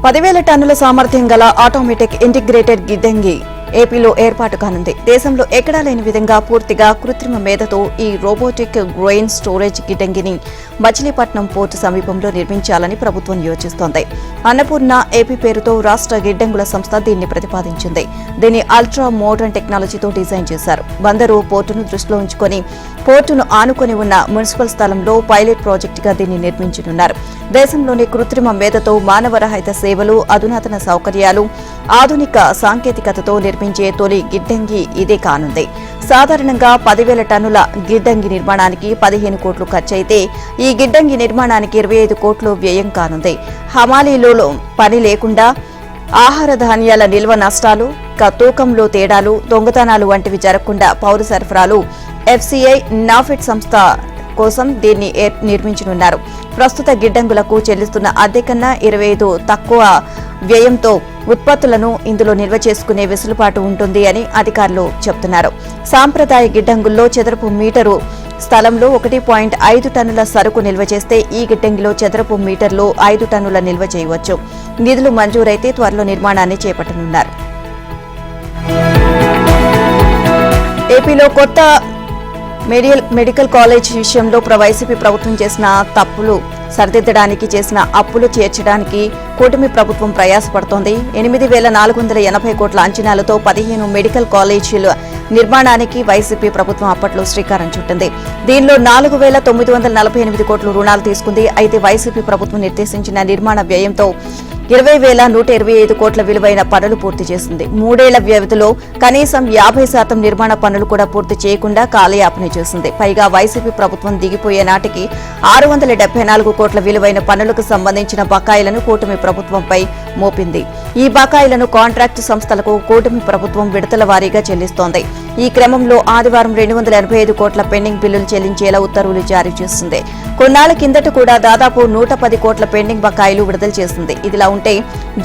10,000 టన్నుల సామర్థ్యం గల ఆటోమేటిక్ ఇంటిగ్రేటెడ్ గిడ్డంగి ఏపీలో ఏర్పాటు కానుంది. దేశంలో ఎక్కడా లేని విధంగా పూర్తిగా కృత్రిమ మేధతో ఈ రోబోటిక్ గ్రెయిన్ స్టోరేజ్ గిడ్డంగిని మచిలీపట్నం పోర్టు సమీపంలో నిర్మించాలని ప్రభుత్వం యోచిస్తోంది. అన్నపూర్ణ ఏపీ పేరుతో రాష్ట్ర గిడ్డంగుల సంస్థ దీన్ని ప్రతిపాదించింది. దీన్ని అల్ట్రా మోడర్న్ టెక్నాలజీతో డిజైన్ చేశారు. బందరు పోర్టును దృష్టిలో ఉంచుకొని పోర్టును ఆనుకొని ఉన్న మున్సిపల్ స్థలంలో పైలట్ ప్రాజెక్టుగా దీన్ని నిర్మించనున్నారు. దేశంలోని కృత్రిమ మేధతో మానవరహిత సేవలు, అధునాతన సౌకర్యాలు, ఆధునిక సాంకేతికతతో నిర్మించే తొలి గిడ్డంగి ఇదే కానుంది. సాధారణంగా 10,000 టన్నుల గిడ్డంగి నిర్మాణానికి 15 కోట్లు ఖర్చయితే ఈ గిడ్డంగి నిర్మాణానికి 25 కోట్లు వ్యయం కానుంది. హమాలీలో పని లేకుండా ఆహార ధాన్యాల నిల్వ నష్టాలు, తూకంలో తేడాలు, దొంగతనాలు వంటివి జరగకుండా పౌర సరఫరాలు ఎఫ్సీఐ నాఫెడ్ సంస్థ కోసం దీన్ని నిర్మించనున్నారు. ప్రస్తుత గిడ్డంగులకు చెల్లిస్తున్న అద్దె కన్నా 25 తక్కువ వ్యయంతో ఉత్పత్తులను ఇందులో నిల్వ చేసుకునే వెసులుబాటు ఉంటుంది అని అధికారులు చెబుతున్నారు. సాంప్రదాయ గిడ్డంగుల్లో చదరపు మీటరు స్థలంలో 1.5 టన్నుల సరుకు నిల్వ చేస్తే ఈ గిడ్డంగిలో చదరపు మీటర్లో 5 టన్నుల నిల్వ చేయవచ్చు. నిధులు మంజూరైతే త్వరలో నిర్మాణాన్ని చేపట్టనున్నారు. ఏపీలో కొత్త మెడికల్ కాలేజ్ విషయంలో వైసీపీ ప్రభుత్వం చేసిన తప్పులు సరిదిద్దడానికి చేసిన అప్పులు చేర్చడానికి కూటమి ప్రభుత్వం ప్రయాసపడుతోంది. 8,480 కోట్ల అంచనాలతో 15 మెడికల్ కాలేజీల నిర్మాణానికి వైసీపీ ప్రభుత్వం అప్పట్లో శ్రీకారం చుట్టింది. దీనిలో 4,948 కోట్లు రుణాలు తీసుకుంది. అయితే వైసీపీ ప్రభుత్వం నిర్దేశించిన నిర్మాణ వ్యయంతో 20,125 కోట్ల విలువైన పనులు పూర్తి చేసింది. 3 ఏళ్ల వ్యవధిలో కనీసం 50% నిర్మాణ పనులు కూడా పూర్తి చేయకుండా కాలయాపన చేసింది. పైగా వైసీపీ ప్రభుత్వం దిగిపోయే నాటికి 674 కోట్ల విలువైన పనులకు సంబంధించిన బకాయిలను కూటమి ప్రభుత్వంపై మోపింది. ఈ బకాయిలను కాంట్రాక్టు సంస్థలకు కూటమి ప్రభుత్వం విడతల వారీగా చెల్లిస్తోంది. ఈ క్రమంలో ఆదివారం 285 కోట్ల పెండింగ్ బిల్లులు చెల్లించేలా ఉత్తర్వులు జారీ చేసింది. కొన్నాళ్ల కిందట కూడా దాదాపు 110 కోట్ల పెండింగ్ బకాయిలు విడుదల చేసింది. ఇదిలా ఉంటే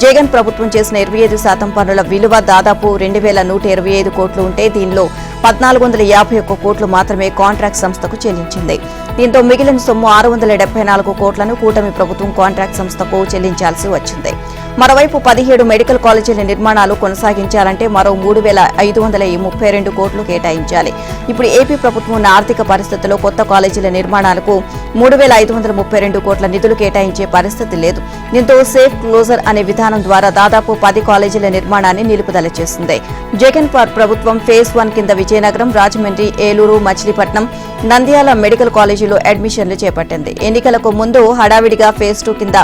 జగన్ ప్రభుత్వం చేసిన 25% పనుల విలువ దాదాపు 2,125 కోట్లు ఉంటే దీనిలో 1,451 కోట్లు మాత్రమే కాంట్రాక్ట్ సంస్థకు చెల్లించింది. దీంతో మిగిలిన సొమ్ము 674 కోట్లను కూటమి ప్రభుత్వం కాంట్రాక్ట్ సంస్థకు చెల్లించాల్సి వచ్చింది. మరోవైపు 17 మెడికల్ కాలేజీల నిర్మాణాలు కొనసాగించాలంటే మరో 3,532 కోట్లు కేటాయించాలి. ఇప్పుడు ఏపీ ప్రభుత్వం ఉన్న ఆర్థిక పరిస్థితుల్లో కొత్త కాలేజీల నిర్మాణాలకు 3,532 కోట్ల నిధులు కేటాయించే పరిస్థితి లేదు. దీంతో సేఫ్ క్లోజర్ అనే విధానం ద్వారా దాదాపు 10 కాలేజీల నిర్మాణాన్ని నిలుపుదల చేస్తుంది. జగన్ ప్రభుత్వం ఫేజ్ 1 కింద విజయనగరం, రాజమండ్రి, ఏలూరు, మచిలీపట్నం, నంద్యాల మెడికల్ కాలేజీలో అడ్మిషన్లు చేపట్టింది. ఎన్నికలకు ముందు హడావిడిగా ఫేజ్ 2 కింద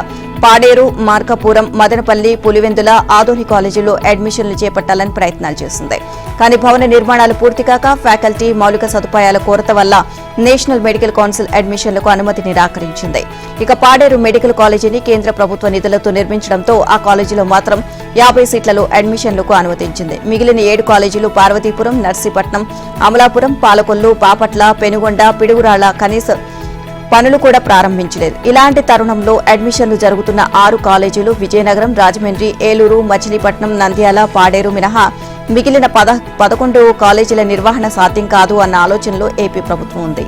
పాడేరు, మార్కాపురం, మదనపల్లి, పులివెందుల, ఆదోని కాలేజీలో అడ్మిషన్లు చేపట్టాలని ప్రయత్నాలు చేసింది. కానీ భవన నిర్మాణాలు పూర్తి కాక ఫ్యాకల్టీ, మౌలిక సదుపాయాల కొరత వల్ల నేషనల్ మెడికల్ కౌన్సిల్ అడ్మిషన్లకు అనుమతి నిరాకరించింది. ఇక పాడేరు మెడికల్ కాలేజీని కేంద్ర ప్రభుత్వ నిధులతో నిర్మించడంతో ఆ కాలేజీలో మాత్రం 50 సీట్లలో అడ్మిషన్లకు అనుమతించింది. మిగిలిన 7 కాలేజీలు పార్వతీపురం, నర్సీపట్నం, అమలాపురం, పాలకొల్లు, బాపట్ల, పెనుగొండ, పిడుగురాళ్ల కనీస పనులు కూడా ప్రారంభించలేదు. ఇలాంటి తరుణంలో అడ్మిషన్లు జరుగుతున్న 6 కాలేజీలు విజయనగరం, రాజమండ్రి, ఏలూరు, మచిలీపట్నం, నంద్యాల, పాడేరు మినహా మిగిలిన 11 కాలేజీల నిర్వహణ సాధ్యం కాదు అన్న ఆలోచనలో ఏపీ ప్రభుత్వం ఉంది.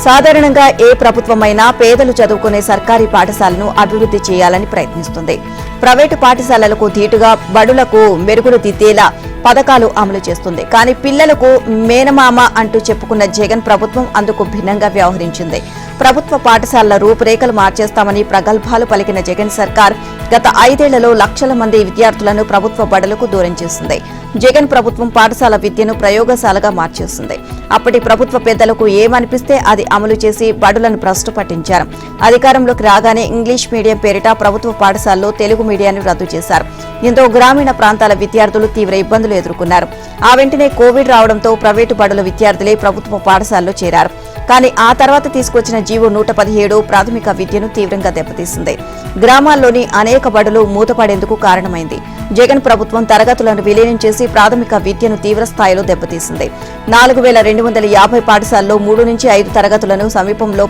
సాధారణంగా ఏ ప్రభుత్వమైనా పేదలు చదువుకునే సర్కారీ పాఠశాలను అభివృద్ధి చేయాలని ప్రయత్నిస్తుంది. ప్రైవేటు పాఠశాలలకు ధీటుగా బడులకు మెరుగులు దిద్దేలా పథకాలు అమలు చేస్తుంది. కానీ పిల్లలకు మేనమామ అంటూ చెప్పుకున్న జగన్ ప్రభుత్వం అందుకు భిన్నంగా వ్యవహరించింది. ప్రభుత్వ పాఠశాలల రూపురేఖలు మార్చేస్తామని ప్రగల్భాలు పలికిన జగన్ సర్కార్ గత 5 ఏళ్లలో లక్షల మంది విద్యార్థులను ప్రభుత్వ బడులకు దూరం చేసింది. జగన్ ప్రభుత్వం పాఠశాల విద్యను ప్రయోగశాలగా మార్చేసింది. అప్పటి ప్రభుత్వ పెద్దలకు ఏమనిపిస్తే అది అమలు చేసి బడులను భ్రష్టు పట్టించారు. అధికారంలోకి రాగానే ఇంగ్లీష్ మీడియం పేరిట ప్రభుత్వ పాఠశాలలో తెలుగు మీడియాన్ని రద్దు చేశారు. దీంతో గ్రామీణ ప్రాంతాల విద్యార్థులు తీవ్ర ఇబ్బందులు ఎదుర్కొన్నారు. ఆ వెంటనే కోవిడ్ రావడంతో ప్రైవేటు బడుల విద్యార్థులే ప్రభుత్వ పాఠశాలలో చేరారు. కానీ ఆ తర్వాత తీసుకొచ్చిన జీవో 117 ప్రాథమిక విద్యను తీవ్రంగా దెబ్బతీసింది. గ్రామాల్లోని అనేక బడులు మూతపడేందుకు కారణమైంది. జగన్ ప్రభుత్వం తరగతులను విలీనం చేసి ప్రాథమిక విద్యను తీవ్ర స్థాయిలో దెబ్బతీసింది. 4,250 పాఠశాలలో 3 నుంచి 5 తరగతులను సమీపంలో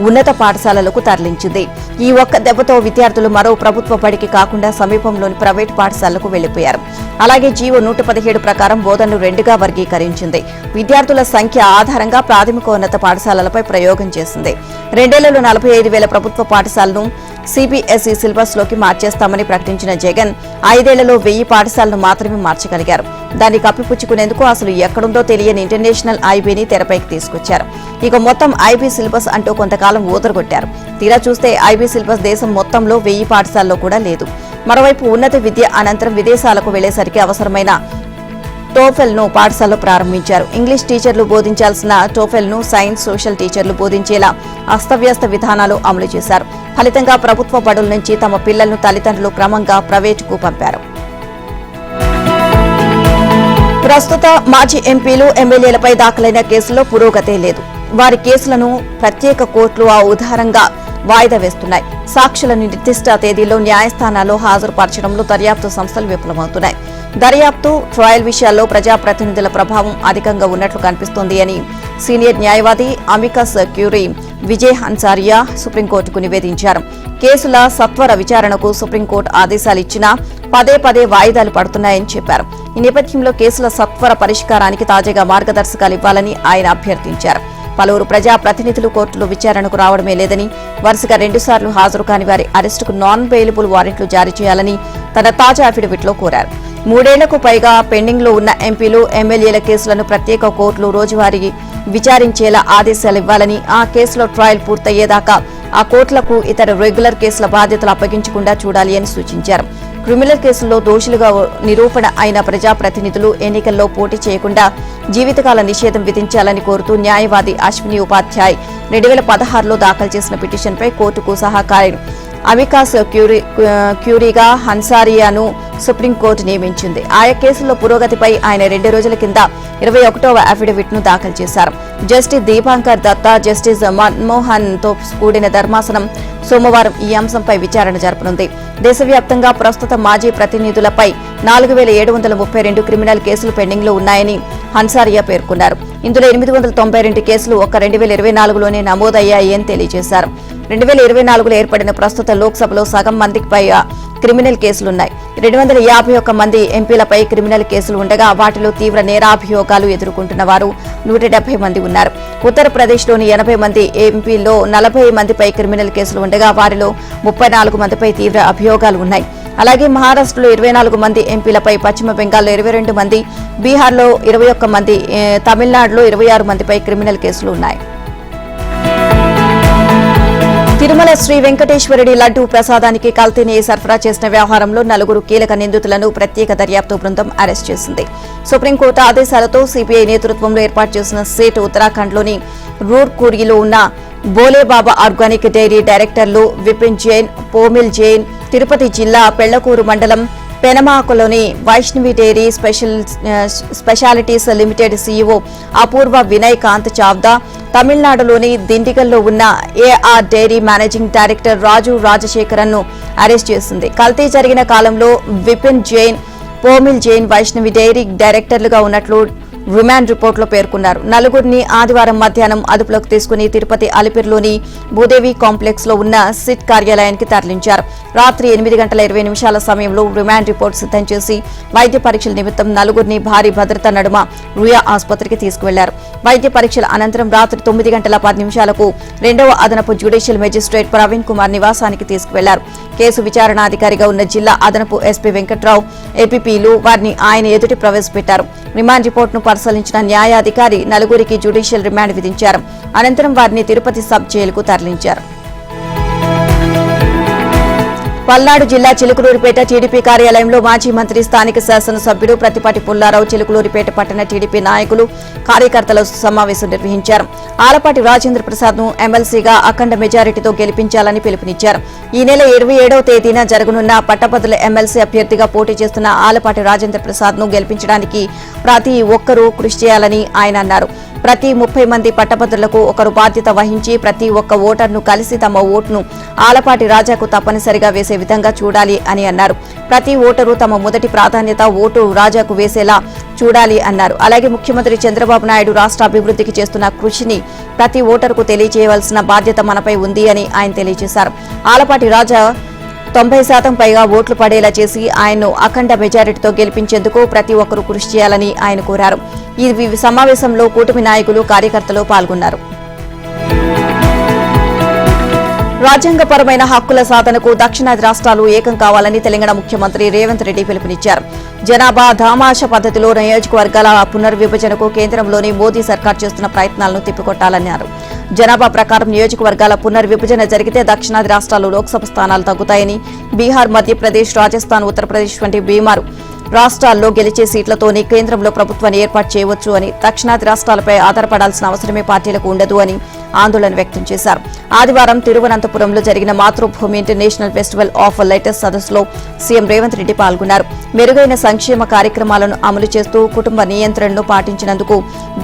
ఉన్నత పాఠశాలలకు తరలించింది. ఈ ఒక్క దెబ్బతో విద్యార్థులు మరో ప్రభుత్వ బడికి కాకుండా సమీపంలోని ప్రైవేటు పాఠశాలకు వెళ్లిపోయారు. అలాగే జీవో 117 ప్రకారం బోధనలు 2గా వర్గీకరించింది. విద్యార్థుల సంఖ్య ఆధారంగా ప్రాథమికోన్నత పాఠశాలలపై ప్రయోగం చేసింది. 2 ఏళ్లలో 45,000 ప్రభుత్వ పాఠశాలను సిబిఎస్ఈ సిలబస్ లోకి మార్చేస్తామని ప్రకటించిన జగన్ 5 ఏళ్లలో 1000 పాఠశాలను మాత్రమే మార్చగలిగారు. దాన్ని కప్పిపుచ్చుకునేందుకు అసలు ఎక్కడుందో తెలియని ఇంటర్నేషనల్ ఐబీని తెరపైకి తీసుకొచ్చారు. ఇక మొత్తం ఐబీ సిలబస్ అంటూ కొంతకాలం ఊదరగొట్టారు. తీరా చూస్తే ఐబీ సిలబస్ దేశం మొత్తంలో 1000 పాఠశాలలో కూడా లేదు. మరోవైపు ఉన్నత విద్య అనంతరం విదేశాలకు వెళ్లేసరికి అవసరమైన టోఫెల్ ను పాఠశాలలో ప్రారంభించారు. ఇంగ్లీష్ టీచర్లు బోధించాల్సిన టోఫెల్ ను సైన్స్, సోషల్ టీచర్లు బోధించేలా అస్తవ్యస్త విధానాలు అమలు చేశారు. ఫలితంగా ప్రభుత్వ బడుల నుంచి తమ పిల్లలను తల్లిదండ్రులు క్రమంగా ప్రైవేటుకు పంపారు. ప్రస్తుత మాజీ ఎంపీలు, ఎమ్మెల్యేలపై దాఖలైన కేసుల్లో పురోగతే లేదు. వారి కేసులను ప్రత్యేక కోర్టులు ఉదారంగా వాయిదా వేస్తున్నాయి. సాక్షులను నిర్దిష్ట తేదీలో న్యాయస్థానాల్లో హాజరుపరచడంలో దర్యాప్తు సంస్థలు విఫలమవుతున్నాయి. దర్యాప్తు, ట్రయల్ విషయాల్లో ప్రజాప్రతినిధుల ప్రభావం అధికంగా ఉన్నట్లు కనిపిస్తోంది అని సీనియర్ న్యాయవాది అమికస్ క్యూరీ విజయ్ హన్సారియా సుప్రీంకోర్టుకు నివేదించారు. కేసుల సత్వర విచారణకు సుప్రీంకోర్టు ఆదేశాలిచ్చినా పదే వాయిదాలు పడుతున్నాయని చెప్పారు. ఈ నేపథ్యంలో కేసుల సత్వర పరిష్కారానికి తాజాగా మార్గదర్శకాలు ఇవ్వాలని ఆయన అభ్యర్థించారు. పలువురు ప్రజాప్రతినిధులు కోర్టులో విచారణకు రావడమే లేదని, వరుసగా 2 సార్లు హాజరు కాని వారి అరెస్టుకు నాన్ బెయిలబుల్ వారెంట్లు జారీ చేయాలని తన తాజా అఫిడవిట్లో కోరారు. 3 ఏళ్లకు పైగా పెండింగ్లో ఉన్న ఎంపీలు, ఎమ్మెల్యేల కేసులను ప్రత్యేక కోర్టులు రోజువారీ విచారించేలా ఆదేశాలు ఇవ్వాలని, ఆ కేసులో ట్రయల్ పూర్తయ్యేదాకా ఆ కోర్టులకు ఇతర రెగ్యులర్ కేసుల బాధ్యతలు అప్పగించకుండా చూడాలి అని సూచించారు. క్రిమినల్ కేసుల్లో దోషులుగా నిరూపణ అయిన ప్రజాప్రతినిధులు ఎన్నికల్లో పోటీ చేయకుండా జీవితకాల నిషేధం విధించాలని కోరుతూ న్యాయవాది అశ్విని ఉపాధ్యాయ్ 2016లో దాఖలు చేసిన పిటిషన్పై కోర్టుకు సహకారి అమికాస్ క్యూరీగా హన్సారియాను సుప్రీంకోర్టు నియమించింది. ఆయా కేసుల్లో పురోగతిపై ఆయన 2 రోజుల కింద 21వ అఫిడవిట్ ను దాఖలు చేశారు. జస్టిస్ దీపాంకర్ దత్తా, జస్టిస్ మన్మోహన్ తో కూడిన ధర్మాసనం సోమవారం ఈ అంశంపై విచారణ జరపనుంది. దేశవ్యాప్తంగా ప్రస్తుత మాజీ ప్రతినిధులపై 4732 క్రిమినల్ కేసులు పెండింగ్లో ఉన్నాయని హన్సారియా పేర్కొన్నారు. ఇందులో 892 కేసులు ఒక్క 2024లోనే నమోదయ్యాయని తెలియజేశారు. 2024లో ఏర్పడిన ప్రస్తుత లోక్సభలో సగం మందికి పైగా క్రిమినల్ కేసులున్నాయి. 251 మంది ఎంపీలపై క్రిమినల్ కేసులు ఉండగా వాటిలో తీవ్ర నేరాభియోగాలు ఎదుర్కొంటున్న వారు 170 మంది ఉన్నారు. ఉత్తరప్రదేశ్లోని 80 మంది ఎంపీల్లో 40 మందిపై క్రిమినల్ కేసులు ఉండగా వారిలో 34 మందిపై తీవ్ర అభియోగాలు ఉన్నాయి. అలాగే మహారాష్ట్రలో 24 మంది ఎంపీలపై, పశ్చిమ బెంగాల్లో 22 మంది, బీహార్లో 21 మంది, తమిళనాడులో 26 మందిపై క్రిమినల్ కేసులు ఉన్నాయి. తిరుమల శ్రీ వెంకటేశ్వరుడి లడ్డూ ప్రసాదానికి కల్తీని సరఫరా చేసిన వ్యవహారంలో 4 కీలక నిందితులను ప్రత్యేక దర్యాప్తు బృందం అరెస్ట్ చేసింది. సుప్రీంకోర్టు ఆదేశాలతో సిబిఐ నేతృత్వంలో ఏర్పాటు చేసిన సేట్ ఉత్తరాఖండ్లోని రూర్కూరిలో ఉన్న బోలేబాబా ఆర్గానిక్ డైరీ డైరెక్టర్లు విపిన్ జైన్, పోమిల్ జైన్, తిరుపతి జిల్లా పెళ్లకూరు మండలం పెనమాకలోని Vaishnavi dairy specialities limited CEO Apoorva Vinay Kant Chavda, తమిళనాడులోని దిండిగల్లో ఉన్న AR dairy managing director Raju Rajasekharan ను అరెస్ట్ చేసింది. కల్తీ జరిగిన కాలంలో విపిన్ జైన్, పోమిల్ జైన్ వైష్ణవి డైరీ డైరెక్టర్లుగా ఉన్నట్లు రిమాండ్ రిపోర్టులో పేర్కొన్నారు. 4గురిని ఆదివారం మధ్యాహ్నం అదుపులోకి తీసుకుని తిరుపతి అలిపిరిలోని భూదేవి కాంప్లెక్స్ లో ఉన్న సిట్ కార్యాలయానికి తరలించారు. రాత్రి 8:20 సమయంలో రిమాండ్ రిపోర్టు సిద్ధం చేసి వైద్య పరీక్షల నిమిత్తం 4గురిని భారీ భద్రత నడుమ రుయా ఆసుపత్రికి తీసుకువెళ్లారు. వైద్య పరీక్షల అనంతరం రాత్రి 9:10 రెండవ అదనపు జ్యుడిషియల్ మెజిస్ట్రేట్ ప్రవీణ్ కుమార్ నివాసానికి తీసుకువెళ్లారు. కేసు విచారణాధికారిగా ఉన్న జిల్లా అదనపు ఎస్పీ వెంకట్రావు, ఏపీపీలు వారిని ఆయన ఎదుటి ప్రవేశపెట్టారు. రిమాండ్ రిపోర్టును పరిశీలించిన న్యాయాధికారి 4గురికి జ్యుడిషియల్ రిమాండ్ విధించారు. అనంతరం వారిని తిరుపతి సబ్ జైలుకు తరలించారు. పల్నాడు జిల్లా చిలుకలూరిపేట టీడీపీ కార్యాలయంలో మాజీ మంత్రి, స్థానిక శాసనసభ్యుడు ప్రతిపాటి పుల్లారావు చిలుకలూరిపేట పట్టణ టీడీపీ నాయకులు, కార్యకర్తల సమావేశం నిర్వహించారు. ఆలపాటి రాజేంద్ర ప్రసాద్ ను ఎమ్మెల్సీగా అఖండ మెజారిటీతో గెలిపించాలని పిలుపునిచ్చారు. ఈ నెల 27వ తేదీన జరగనున్న పట్టభద్రుల ఎమ్మెల్సీ అభ్యర్థిగా పోటీ చేస్తున్న ఆలపాటి రాజేంద్ర ప్రసాద్ ను గెలిపించడానికి ప్రతి ఒక్కరూ కృషి చేయాలని ఆయన అన్నారు. ప్రతి 30 మంది పట్టభద్రులకు ఒకరు బాధ్యత వహించి ప్రతి ఒక్క ఓటర్ను కలిసి తమ ఓటును ఆలపాటి రాజాకు తప్పనిసరిగా వేసే విధంగా చూడాలి అని అన్నారు. ప్రతి ఓటరు తమ మొదటి ప్రాధాన్యత ఓటు రాజాకు వేసేలా చూడాలి అన్నారు. అలాగే ముఖ్యమంత్రి చంద్రబాబు నాయుడు రాష్ట్ర అభివృద్ధికి చేస్తున్న కృషిని ప్రతి ఓటరుకు తెలియజేయవలసిన బాధ్యత మనపై ఉంది అని ఆయన తెలియజేశారు. ఆలపాటి రాజా 90% పైగా ఓట్లు పడేలా చేసి ఆయన్ను అఖండ మెజారిటీతో గెలిపించేందుకు ప్రతి ఒక్కరూ కృషి చేయాలని ఆయన కోరారు. ఈ సమావేశంలో కూటమి నాయకులు, కార్యకర్తలు పాల్గొన్నారు. రాజ్యాంగపరమైన హక్కుల సాధనకు దక్షిణాది రాష్ట్రాలు ఏకం కావాలని తెలంగాణ ముఖ్యమంత్రి రేవంత్ రెడ్డి పిలుపునిచ్చారు. జనాభా దామాష పద్ధతిలో నియోజకవర్గాల పునర్విభజనకు కేంద్రంలోని మోదీ సర్కార్ చేస్తున్న ప్రయత్నాలను తిప్పికొట్టాలన్నారు. జనాభా ప్రకారం నియోజకవర్గాల పునర్విభజన జరిగితే దక్షిణాది రాష్ట్రాలు లోక్సభ స్థానాలు తగ్గుతాయని, బీహార్, మధ్యప్రదేశ్, రాజస్థాన్, ఉత్తరప్రదేశ్ వంటి బీమారు రాష్ట్రాల్లో గెలిచే సీట్లతోనే కేంద్రంలో ప్రభుత్వాన్ని ఏర్పాటు చేయవచ్చు అని, దక్షిణాది రాష్ట్రాలపై ఆధారపడాల్సిన అవసరమే పార్టీలకు ఉండదు అని ఆందోళన వ్యక్తం చేశారు. ఆదివారం తిరువనంతపురంలో జరిగిన మాతృభూమి ఇంటర్నేషనల్ ఫెస్టివల్ ఆఫ్ లైటర్స్ సదస్సులో సీఎం రేవంత్ రెడ్డి పాల్గొన్నారు. మెరుగైన సంక్షేమ కార్యక్రమాలను అమలు చేస్తూ కుటుంబ నియంత్రణను పాటించినందుకు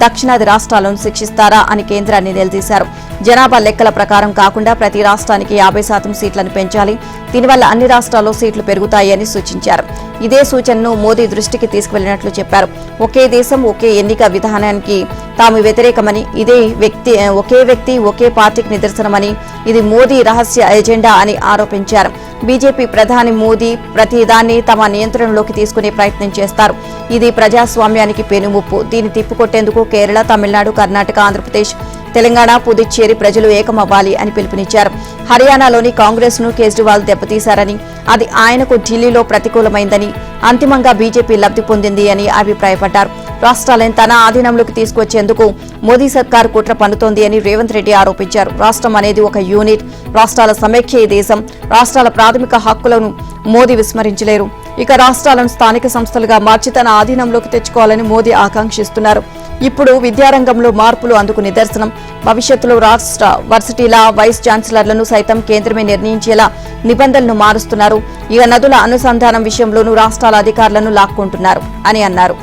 దక్షిణాది రాష్ట్రాలను శిక్షిస్తారా అని కేంద్రాన్ని నిలదీశారు. జనాభా లెక్కల ప్రకారం కాకుండా ప్రతి రాష్ట్రానికి 50% సీట్లను పెంచాలి. దీనివల్ల అన్ని రాష్ట్రాల్లో సీట్లు పెరుగుతాయని సూచించారు. ఇదే సూచనను మోదీ దృష్టికి తీసుకువెళ్లినట్లు చెప్పారు. ఒకే దేశం ఒకే ఎన్నిక విధానానికి తాము వ్యతిరేకమని, ఒకే వ్యక్తి ఒకే పార్టీకి నిదర్శనమని, ఇది మోదీ రహస్య ఎజెండా అని ఆరోపించారు. బీజేపీ ప్రధాని మోదీ ప్రతిదాన్ని తమ నియంత్రణలోకి తీసుకునే ప్రయత్నం చేస్తారు. ఇది ప్రజాస్వామ్యానికి పెనుముప్పు. దీన్ని తిప్పికొట్టేందుకు కేరళ, తమిళనాడు, కర్ణాటక, ఆంధ్రప్రదేశ్, తెలంగాణ, పుదుచ్చేరి ప్రజలు ఏకమవ్వాలి అని పిలుపునిచ్చారు. హర్యానాలోని కాంగ్రెస్ ను కేజ్రీవాల్ దెబ్బతీశారని, అది ఆయనకు ఢిల్లీలో ప్రతికూలమైందని, అంతిమంగా బీజేపీ లబ్ధి పొందింది అని అభిప్రాయపడ్డారు. రాష్ట్రాలను తన ఆధీనంలోకి తీసుకొచ్చేందుకు మోదీ సర్కార్ కుట్ర పన్నుతోంది అని రేవంత్ రెడ్డి ఆరోపించారు. రాష్ట్రం అనేది ఒక యూనిట్, రాష్ట్రాల సమైక్య దేశం. రాష్ట్రాల ప్రాథమిక హక్కులను మోదీ విస్మరించలేరు. ఇక రాష్ట్రాలను స్థానిక సంస్థలుగా మార్చి తన ఆధీనంలోకి తెచ్చుకోవాలని మోదీ ఆకాంక్షిస్తున్నారు. ఇప్పుడు విద్యారంగంలో మార్పులు అందుకు నిదర్శనం. భవిష్యత్తులో రాష్ట్ర వర్సిటీల వైస్ ఛాన్సలర్లను సైతం కేంద్రమే నిర్ణయించేలా నిబంధనలు మారుస్తున్నారు. ఇక నదుల అనుసంధానం విషయంలోనూ రాష్ట్రాల అధికారులను లాక్కుంటున్నారు అని అన్నారు.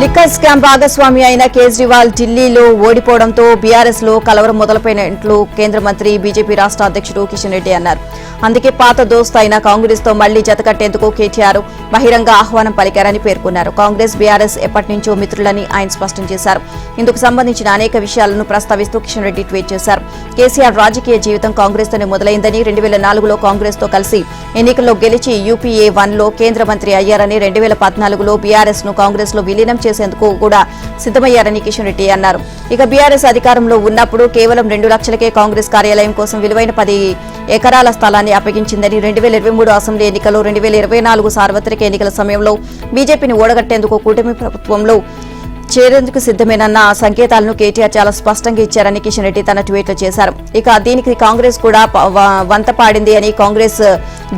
లిక్కర్ స్కామ్ భాగస్వామి అయిన కేజ్రీవాల్ ఢిల్లీలో ఓడిపోవడంతో బీఆర్ఎస్ లో కలవరం మొదలుపెట్టినట్లు కేంద్ర మంత్రి, బీజేపీ రాష్ట్ర అధ్యక్షుడు కిషన్ రెడ్డి అన్నారు. అందుకే పాత దోస్తు అయిన కాంగ్రెస్ తో మళ్లీ జతకట్టేందుకు కేటీఆర్ బహిరంగ ఆహ్వానం పలికారని పేర్కొన్నారు. కాంగ్రెస్, బీఆర్ఎస్ ఎప్పటి నుంచో మిత్రులని ఆయన స్పష్టం చేశారు. ఇందుకు సంబంధించిన అనేక విషయాలను ప్రస్తావిస్తూ కిషన్ రెడ్డి ట్వీట్ చేశారు. కేసీఆర్ రాజకీయ జీవితం కాంగ్రెస్ తోనే మొదలైందని, 2004లో కాంగ్రెస్ తో కలిసి ఎన్నికల్లో గెలిచి యూపీఏ 1లో కేంద్ర మంత్రి అయ్యారని, 2014లో బీఆర్ఎస్ ను కాంగ్రెస్ లో విలీనం చేసేందుకు కూడా సిద్ధమయ్యారని కిషన్ రెడ్డి అన్నారు. ఇక బీఆర్ఎస్ అధికారంలో ఉన్నప్పుడు కేవలం 2 లక్షలకే కాంగ్రెస్ కార్యాలయం కోసం విలువైన 10 ఎకరాల స్థలాన్ని అప్పగించిందని, 2023 అసెంబ్లీ ఎన్నికల్లో, 2024 సార్వత్రిక ఎన్నికల సమయంలో బీజేపీని ఓడగట్టేందుకు కూటమి ప్రభుత్వంలో చేరేందుకు సిద్ధమేనన్న సంకేతాలను కేటీఆర్ చాలా స్పష్టంగా ఇచ్చారని కిషన్ రెడ్డి తన ట్వీట్లో చేశారు. ఇక దీనికి కాంగ్రెస్ కూడా వంత పాడింది అని, కాంగ్రెస్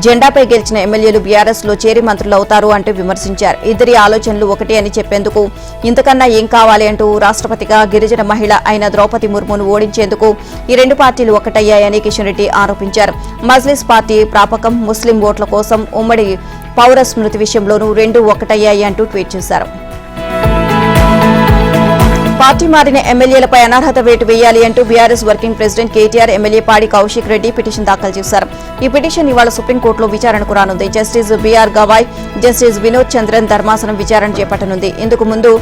జెండాపై గెలిచిన ఎమ్మెల్యేలు బీఆర్ఎస్ లో చేరి మంత్రులు అవుతారు అంటూ విమర్శించారు. ఇద్దరి ఆలోచనలు ఒకటే అని చెప్పేందుకు ఇంతకన్నా ఏం కావాలి అంటూ రాష్ట్రపతిగా గిరిజన మహిళ అయిన ద్రౌపది ముర్మును ఓడించేందుకు ఈ 2 పార్టీలు ఒకటయ్యాయని కిషన్ రెడ్డి ఆరోపించారు. మజ్లిస్ పార్టీ ప్రాపకం, ముస్లిం ఓట్ల కోసం ఉమ్మడి పౌర స్మృతి విషయంలోనూ 2 ఒకటయ్యాయి అంటూ ట్వీట్ చేశారు. పార్టీ మారిన ఎమ్మెల్యేలపై అనర్హత వేటు వేయాలి అంటూ BRS working president KTR MLA పాడి కౌశిక్ రెడ్డి పిటిషన్ దాఖలు చేశారు. ఈ పిటిషన్ ఇవాళ సుప్రీంకోర్టులో విచారణకు రానుంది. జస్టిస్ బీఆర్ గవాయ్, జస్టిస్ వినోద్ చంద్రన్ ధర్మాసనం విచారణ చేపట్టనుంది. ఇందుకు ముందు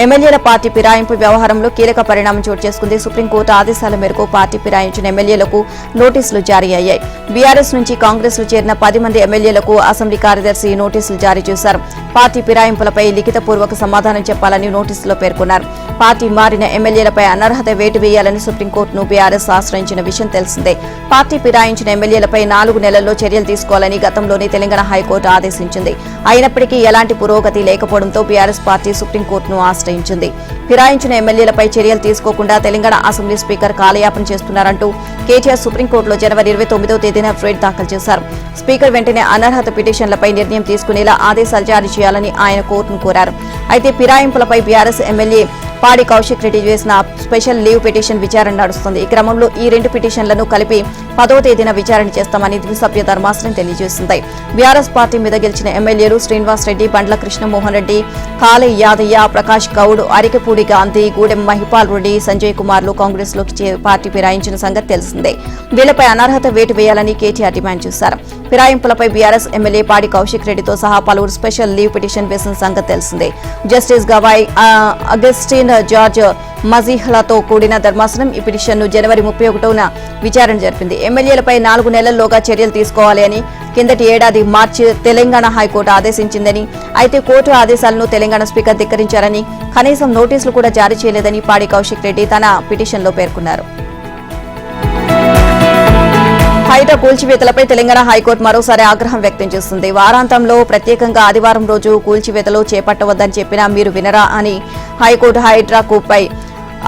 ఎమ్మెల్యేల పార్టీ ఫిరాయింపు వ్యవహారంలో కీలక పరిణామం చోటు చేసుకుంది. సుప్రీంకోర్టు ఆదేశాల మేరకు పార్టీ ఫిరాయించిన ఎమ్మెల్యేలకు నోటీసులు జారీ అయ్యాయి. బీఆర్ఎస్ నుంచి కాంగ్రెస్ లో చేరిన 10 మంది ఎమ్మెల్యేలకు అసెంబ్లీ కార్యదర్శి నోటీసులు జారీ చేశారు. పార్టీ ఫిరాయింపులపై లిఖితపూర్వక సమాధానం చెప్పాలని నోటీసులో పేర్కొన్నారు. పార్టీ మారిన ఎమ్మెల్యేలపై అనర్హత వేటు వేయాలని సుప్రీంకోర్టును బీఆర్ఎస్ ఆశ్రయించిన విషయం తెలిసిందే. పార్టీ ఫిరాయించిన ఎమ్మెల్యేలపై 4 నెలల్లో చర్యలు తీసుకోవాలని గతంలోనే తెలంగాణ హైకోర్టు ఆదేశించింది. అయినప్పటికీ ఎలాంటి పురోగతి లేకపోవడంతో బీఆర్ఎస్ పార్టీ సుప్రీంకోర్టును ఆశ్రయించింది. ఫిరాయించిన ఎమ్మెల్యేలపై చర్యలు తీసుకోకుండా తెలంగాణ అసెంబ్లీ స్పీకర్ కాలయాపన చేస్తున్నారంటూ కేటీఆర్ సుప్రీంకోర్టులో జనవరి 29వ తేదీన ఫ్రైడ్ దాఖలు చేశారు. స్పీకర్ వెంటనే అనర్హత పిటిషన్లపై నిర్ణయం తీసుకునేలా ఆదేశాలు జారీ చేయాలని ఆయన కోర్టును కోరారు. అయితే ఫిరాయింపులపై బీఆర్ఎస్ ఎమ్మెల్యే పాడి కౌశిక్ రెడ్డి చేసిన స్పెషల్ లీవ్ పిటిషన్ విచారణ నడుస్తుంది. ఈ క్రమంలో ఈ 2 పిటిషన్లను కలిపి 10వ తేదీన విచారణ చేస్తామని ద్విసభ్య ధర్మాసనం తెలియజేసింది. బీఆర్ఎస్ పార్టీ మీద గెలిచిన ఎమ్మెల్యేలు శ్రీనివాస్ రెడ్డి, బండ్ల కృష్ణమోహన్ రెడ్డి, కాళీ యాదయ్య, ప్రకాష్ గౌడ్, అరికపూడి గాంధీ, గూడెం మహిపాల్ రెడ్డి, సంజయ్ కుమార్లు కాంగ్రెస్ లోకి పార్టీ ఫిరాయించిన సంగతి తెలిసిందే. వీళ్లపై అనర్హత వేటు వేయాలని కేటీఆర్ డిమాండ్ చేశారు. ఫిరాయింపులపై బీఆర్ఎస్ ఎమ్మెల్యే పాడి కౌశిక్ రెడ్డితో సహా పలువురు స్పెషల్ లీవ్ పిటిషన్ వేసిన సంగతి తెలిసిందే. జస్టిస్ గవాయ్, అగస్టిన్ జార్జ్ మజీహ్లతో కూడిన ధర్మాసనం ఈ పిటిషన్ను జనవరి 31న విచారణ జరిపింది. ఎమ్మెల్యేలపై 4 నెలల్లోగా చర్యలు తీసుకోవాలి అని కిందటి ఏడాది మార్చి తెలంగాణ హైకోర్టు ఆదేశించిందని, అయితే కోర్టు ఆదేశాలను తెలంగాణ స్పీకర్ ధిక్కరించారని, కనీసం నోటీసులు కూడా జారీ చేయలేదని పాడి కౌశిక్ రెడ్డి తన పిటిషన్లో పేర్కొన్నారు. హైడ్రా కూల్చివేతలపై తెలంగాణ హైకోర్టు మరోసారి ఆగ్రహం వ్యక్తం చేస్తుంది. వారాంతంలో ప్రత్యేకంగా ఆదివారం రోజు కూల్చివేతలు చేపట్టవద్దని చెప్పినా మీరు వినరా అని హైకోర్టు హైడ్రాపై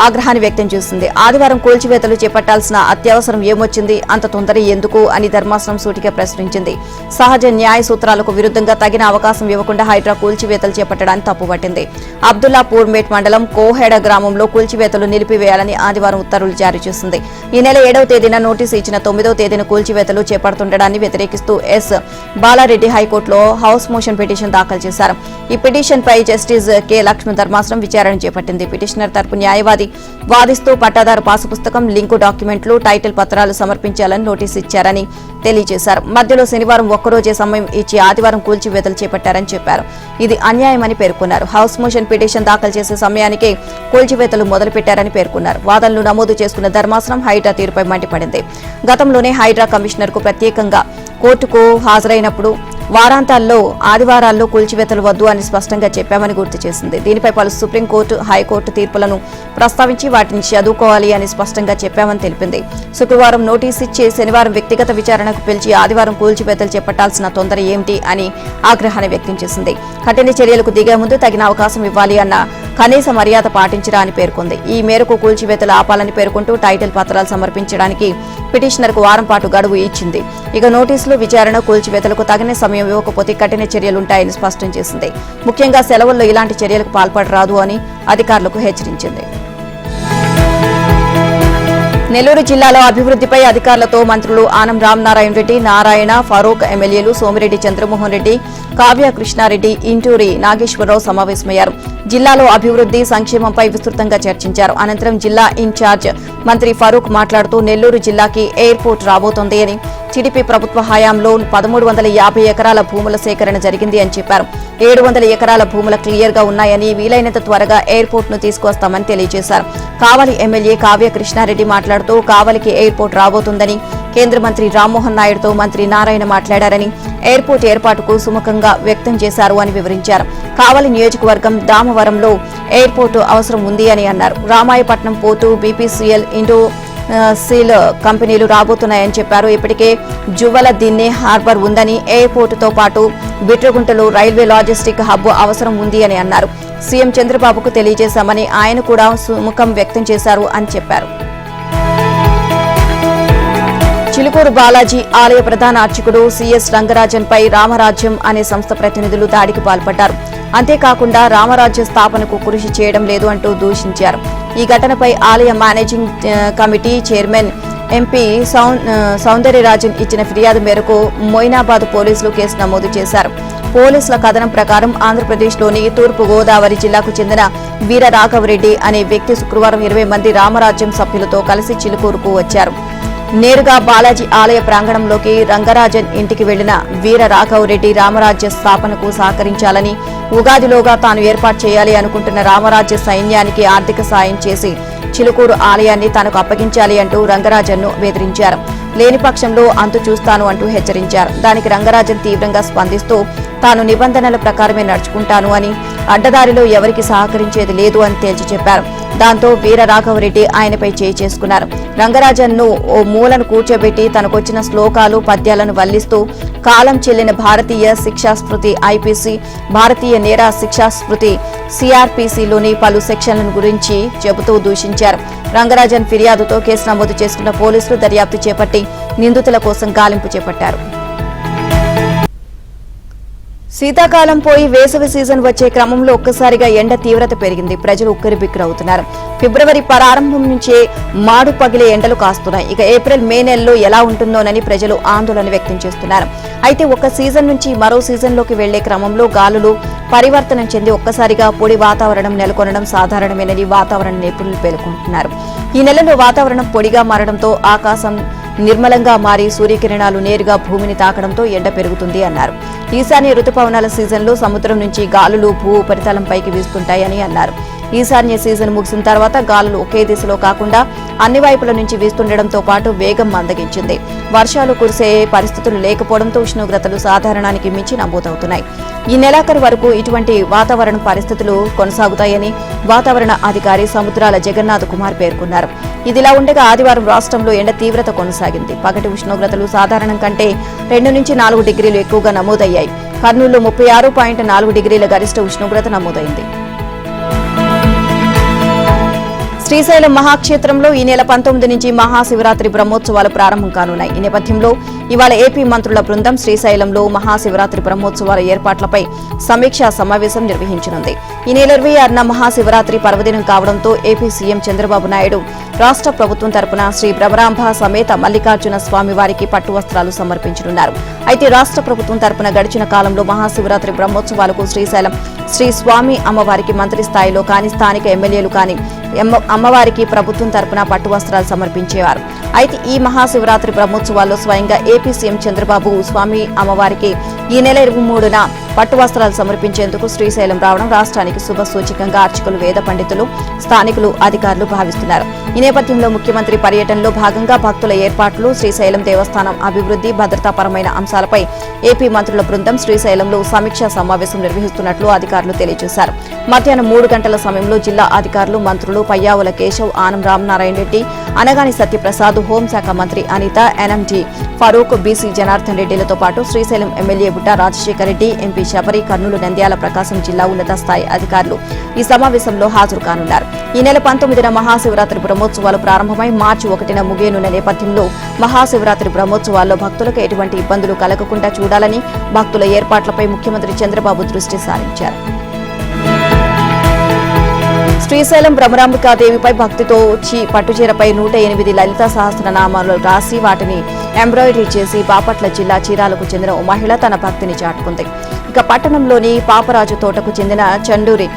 ఆగ్రహాన్ని వ్యక్తం చేస్తుంది. ఆదివారం కూల్చివేతలు చేపట్టాల్సిన అత్యవసరం ఏమొచ్చింది, అంత తొందర ఎందుకు అని ధర్మాసనం సూటిగా ప్రశ్నించింది. సహజ న్యాయ సూత్రాలకు విరుద్ధంగా తగిన అవకాశం ఇవ్వకుండా హైడ్రా కూల్చివేతలు చేపట్టడానికి తప్పుపట్టింది. అబ్దుల్లాపూర్ మేట్ మండలం కోహెడ గ్రామంలో కూల్చివేతలు నిలిపివేయాలని ఆదివారం ఉత్తర్వులు జారీ చేసింది. ఈ నెల 7వ తేదీన నోటీసు ఇచ్చిన 9వ తేదీన కూల్చివేతలు చేపడుతుండడాన్ని వ్యతిరేకిస్తూ ఎస్ బాలారెడ్డి హైకోర్టులో హౌస్ మోషన్ పిటిషన్ దాఖలు చేశారు. ఈ పిటిషన్పై జస్టిస్ కె లక్ష్మణ్ ధర్మాసనం విచారణ చేపట్టింది. పిటిషనర్ తరపు న్యాయవాది వాదిస్తూ పట్టాదారు పాసు పుస్తకం, లింకు డాక్యుమెంట్లు, టైటిల్ పత్రాలు సమర్పించాలని నోటీసు ఇచ్చారని తెలియజేశారు. మధ్యలో శనివారం ఒక్కరోజే సమయం ఇచ్చి ఆదివారం కూల్చివేతలు చేపట్టారని చెప్పారు. ఇది అన్యాయమని పేర్కొన్నారు. హౌస్ మోషన్ పిటిషన్ దాఖలు చేసే సమయానికే కూల్చివేతలు మొదలుపెట్టారని పేర్కొన్నారు. వాదనలు నమోదు చేసుకున్న ధర్మాసనం హైడ్రా తీరుపై మండిపడింది. గతంలోనే హైడ్రా కమిషనర్ కు ప్రత్యేకంగా కోర్టుకు హాజరైనప్పుడు వారాంతాల్లో ఆదివారాల్లో కూల్చివేతలు వద్దు అని స్పష్టంగా చెప్పామని గుర్తు చేసింది. దీనిపై పలు సుప్రీంకోర్టు, హైకోర్టు తీర్పులను ప్రస్తావించి వాటిని చదువుకోవాలి అని స్పష్టంగా చెప్పామని తెలిపింది. శుక్రవారం నోటీసు ఇచ్చి శనివారం వ్యక్తిగత విచారణకు పిలిచి ఆదివారం కూల్చివేతలు చేపట్టాల్సిన తొందర ఏమిటి అని ఆగ్రహాన్ని వ్యక్తం చేసింది. కఠిన చర్యలకు దిగే ముందు తగిన అవకాశం ఇవ్వాలి అన్న కనీస మర్యాద పాటించరా అని పేర్కొంది. ఈ మేరకు కూల్చివేతలు ఆపాలని పేర్కొంటూ టైటిల్ పత్రాలు సమర్పించడానికి పిటిషనర్కు వారం పాటు గడువు ఇచ్చింది. ఇక నోటీసులు, విచారణ, కూల్చివేతలకు తగిన సమయం ఇవ్వకపోతే కఠిన చర్యలుంటాయని స్పష్టం చేసింది. ముఖ్యంగా సెలవుల్లో ఇలాంటి చర్యలకు పాల్పడరాదు అని అధికారులకు హెచ్చరించింది. నెల్లూరు జిల్లాలో అభివృద్ధిపై అధికారులతో మంత్రులు ఆనం రామనారాయణ రెడ్డి, నారాయణ, ఫరూక్, ఎమ్మెల్యేలు సోమిరెడ్డి చంద్రమోహన్ రెడ్డి, కావ్య కృష్ణారెడ్డి, ఇంటూరి నాగేశ్వరరావు సమావేశమయ్యారు. జిల్లాలో అభివృద్ధి, సంక్షేమంపై విస్తృతంగా చర్చించారు. అనంతరం జిల్లా ఇన్ఛార్జ్ మంత్రి ఫరూక్ మాట్లాడుతూ నెల్లూరు జిల్లాకి ఎయిర్పోర్ట్ రాబోతోంది అని, టీడీపీ ప్రభుత్వ హయాంలో 1350 ఎకరాల భూముల సేకరణ జరిగింది అని చెప్పారు. 700 ఎకరాల భూముల క్లియర్ గా ఉన్నాయని, వీలైనంత త్వరగా ఎయిర్పోర్ట్ ను తీసుకొస్తామని తెలియజేశారు. కావలి ఎమ్మెల్యే కావ్య కృష్ణారెడ్డి మాట్లాడుతూ కావలికి ఎయిర్పోర్ట్ రాబోతుందని, కేంద్ర మంత్రి రామ్మోహన్ నాయుడుతో మంత్రి నారాయణ మాట్లాడారని, ఎయిర్పోర్ట్ ఏర్పాటుకు సుముఖంగా వ్యక్తం చేశారు అని వివరించారు. కావలి నియోజకవర్గం దామవరంలో ఎయిర్పోర్టు అవసరం ఉంది అని అన్నారు. Ramayapatnam port, BPCL, Indo seal కంపెనీలు రాబోతున్నాయని చెప్పారు. ఇప్పటికే జువ్వల దిన్నే హార్బర్ ఉందని, ఎయిర్పోర్టుతో పాటు బిట్రగుంటలో రైల్వే లాజిస్టిక్ హబ్ అవసరం ఉంది అని అన్నారు. సీఎం చంద్రబాబుకు తెలియజేశామని, ఆయన కూడా సుముఖం వ్యక్తం చేశారు అని చెప్పారు. చిలుకూరు బాలాజీ ఆలయ ప్రధాన అర్చకుడు సిఎస్ రంగరాజన్ పై రామరాజ్యం అనే సంస్థ ప్రతినిధులు దాడికి పాల్పడ్డారు. అంతేకాకుండా రామరాజ్య స్థాపనకు కృషి చేయడం లేదు అంటూ దూషించారు. ఈ ఘటనపై ఆలయ managing committee chairman MP Soundararajan ఇచ్చిన ఫిర్యాదు మేరకు మొయినాబాద్ పోలీసులు కేసు నమోదు చేశారు. పోలీసుల కథనం ప్రకారం ఆంధ్రప్రదేశ్లోని తూర్పు గోదావరి జిల్లాకు చెందిన వీర రాఘవరెడ్డి అనే వ్యక్తి శుక్రవారం 20 మంది రామరాజ్యం సభ్యులతో కలిసి చిలుకూరుకు వచ్చారు. నేరుగా బాలాజీ ఆలయ ప్రాంగణంలోకి రంగరాజన్ ఇంటికి వెళ్లిన వీర రాఘవరెడ్డి రామరాజ్య స్థాపనకు సహకరించాలని, ఉగాదిలోగా తాను ఏర్పాటు చేయాలి అనుకుంటున్న రామరాజ్య సైన్యానికి ఆర్థిక సాయం చేసి చిలుకూరు ఆలయాన్ని తనకు అప్పగించాలి అంటూ రంగరాజన్ను బెదిరించారు. లేని పక్షంలో అంతు చూస్తాను అంటూ హెచ్చరించారు. దానికి రంగరాజన్ తీవ్రంగా స్పందిస్తూ తాను నిబంధనల ప్రకారమే నడుచుకుంటాను అని, అడ్డదారిలో ఎవరికి సహకరించేది లేదు అని తేల్చి చెప్పారు. దాంతో వీర రాఘవరెడ్డి ఆయనపై చేయి చేసుకున్నారు. రంగరాజన్ను ఓ మూలను కూర్చోబెట్టి తనకొచ్చిన శ్లోకాలు, పద్యాలను వల్లిస్తూ కాలం చెల్లిన భారతీయ శిక్షాస్మృతి ఐపీసీ, భారతీయ నేర శిక్షాస్మృతి సిఆర్పీసీలోని పలు సెక్షన్లను గురించి చెబుతూ దూషించారు. రంగరాజన్ ఫిర్యాదుతో కేసు నమోదు చేసుకున్న పోలీసులు దర్యాప్తు చేపట్టి నిందితుల కోసం గాలింపు చేపట్టారు. శీతాకాలం పోయి వేసవి సీజన్ వచ్చే క్రమంలో ఒక్కసారిగా ఎండ తీవ్రత పెరిగింది. ప్రజలు ఉక్కిరిబిక్కిరవుతున్నారు. ఫిబ్రవరి ప్రారంభం నుంచే మాడు పగిలే ఎండలు కాస్తున్నాయి. ఇక ఏప్రిల్, మే నెలలో ఎలా ఉంటుందోనని ప్రజలు ఆందోళన వ్యక్తం చేస్తున్నారు. అయితే ఒక సీజన్ నుంచి మరో సీజన్లోకి వెళ్లే క్రమంలో గాలులు పరివర్తనం చెంది ఒక్కసారిగా పొడి వాతావరణం నెలకొనడం సాధారణమేనని వాతావరణ నిపుణులు పేర్కొంటున్నారు. ఈ నెలలో వాతావరణం పొడిగా మారడంతో ఆకాశం నిర్మలంగా మారి సూర్యకిరణాలు నేరుగా భూమిని తాకడంతో ఎండ పెరుగుతుంది అన్నారు. ఈశాన్య రుతుపవనాల సీజన్లో సముద్రం నుంచి గాలులు భూ ఉపరితలంపైకి వీస్తుంటాయని అన్నారు. ఈశాన్య సీజన్ ముగిసిన తర్వాత గాలులు ఒకే దిశలో కాకుండా అన్ని వైపుల నుంచి వీస్తుండటంతో పాటు వేగం మందగించింది. వర్షాలు కురిసే పరిస్థితులు లేకపోవడంతో ఉష్ణోగ్రతలు సాధారణానికి మించి నమోదవుతున్నాయి. ఈ నెలాఖరు వరకు ఇటువంటి వాతావరణ పరిస్థితులు కొనసాగుతాయని వాతావరణ అధికారి సముద్రాల జగన్నాథ్ కుమార్ పేర్కొన్నారు. ఇదిలా ఉండగా ఆదివారం రాష్ట్రంలో ఎండ తీవ్రత కొనసాగింది. పగటి ఉష్ణోగ్రతలు సాధారణం కంటే 2 నుంచి 4 డిగ్రీలు ఎక్కువగా నమోదయ్యాయి. కర్నూలులో 36.4 డిగ్రీల గరిష్ట ఉష్ణోగ్రత నమోదైంది. శ్రీశైలం మహాక్షేత్రంలో ఈ నెల 19 నుంచి మహాశివరాత్రి బ్రహ్మోత్సవాలు ప్రారంభం కానున్నాయి. ఈ నేపథ్యంలో ఇవాళ ఏపీ మంత్రుల బృందం శ్రీశైలంలో మహాశివరాత్రి బ్రహ్మోత్సవాల ఏర్పాట్లపై సమీక్షా సమావేశం నిర్వహించనుంది. ఈ నెల 26న మహాశివరాత్రి పర్వదినం కావడంతో ఏపీ సీఎం చంద్రబాబు నాయుడు రాష్ట్ర ప్రభుత్వం తరపున శ్రీ భ్రమరాంబ సమేత మల్లికార్జున స్వామి వారికి పట్టు వస్త్రాలు సమర్పించనున్నారు. అయితే రాష్ట్ర ప్రభుత్వం తరపున గడిచిన కాలంలో మహాశివరాత్రి బ్రహ్మోత్సవాలకు శ్రీశైలం శ్రీ స్వామి అమ్మవారికి మంత్రి స్థాయిలో కానీ స్థానిక ఎమ్మెల్యేలు కానీ అమ్మవారికి ప్రభుత్వం తరపున పట్టు వస్త్రాలు సమర్పించేవారు. అయితే ఈ మహాశివరాత్రి బ్రహ్మోత్సవాల్లో స్వయంగా ఏపీ సీఎం చంద్రబాబు స్వామి అమ్మవారికి ఈ నెల 23న పట్టు వస్త్రాలు సమర్పించేందుకు శ్రీశైలం రావడం రాష్ట్రానికి శుభ సూచకంగా అర్చకులు, వేద పండితులు, స్థానికులు, అధికారులు భావిస్తున్నారు. ఈ నేపథ్యంలో ముఖ్యమంత్రి పర్యటనలో భాగంగా భక్తుల ఏర్పాట్లు, శ్రీశైలం దేవస్థానం అభివృద్ధి, భద్రతాపరమైన అంశాలపై ఏపీ మంత్రుల బృందం శ్రీశైలంలో సమీక్షా సమావేశం నిర్వహిస్తున్నట్లు అధికారులు తెలియజేశారు. మధ్యాహ్నం 3 గంటల సమయంలో జిల్లా అధికారులు, మంత్రులు పయ్యావుల కేశవ్, ఆనం రామనారాయణ రెడ్డి, అనగాని సత్యప్రసాద్, హోంశాఖ మంత్రి అనిత, ఎన్ఎంజీ ఫరూక్, బీసీ జనార్దన్ రెడ్డిలతో పాటు శ్రీశైలం ఎమ్మెల్యే బుట్ట రాజశేఖర రెడ్డి, ఎంపీ శబరి, కర్నూలు, నంద్యాల, ప్రకాశం జిల్లా ఉన్నత స్థాయి అధికారులు ఈ సమావేశంలో హాజరు కానున్నారు. ఈ నెల 19న మహాశివరాత్రి బ్రహ్మోత్సవాలు ప్రారంభమై మార్చి 1న ముగియనున్న నేపథ్యంలో మహాశివరాత్రి బ్రహ్మోత్సవాల్లో భక్తులకు ఎటువంటి ఇబ్బందులు కలగకుండా చూడాలని భక్తుల ఏర్పాట్లపై ముఖ్యమంత్రి చంద్రబాబు దృష్టి సారించారు. శ్రీశైలం భ్రమరాంబికాదేవిపై భక్తితో పట్టుచీరపై 108 లలితా సహస్రనామాలు రాసి వాటిని ఎంబ్రాయిడరీ చేసి బాపట్ల జిల్లా చీరాలకు చెందిన ఓ మహిళ తన భక్తిని చాటుకుంది. ఇక పట్టణంలోని పాపరాజు తోటకు చెందిన చండూరి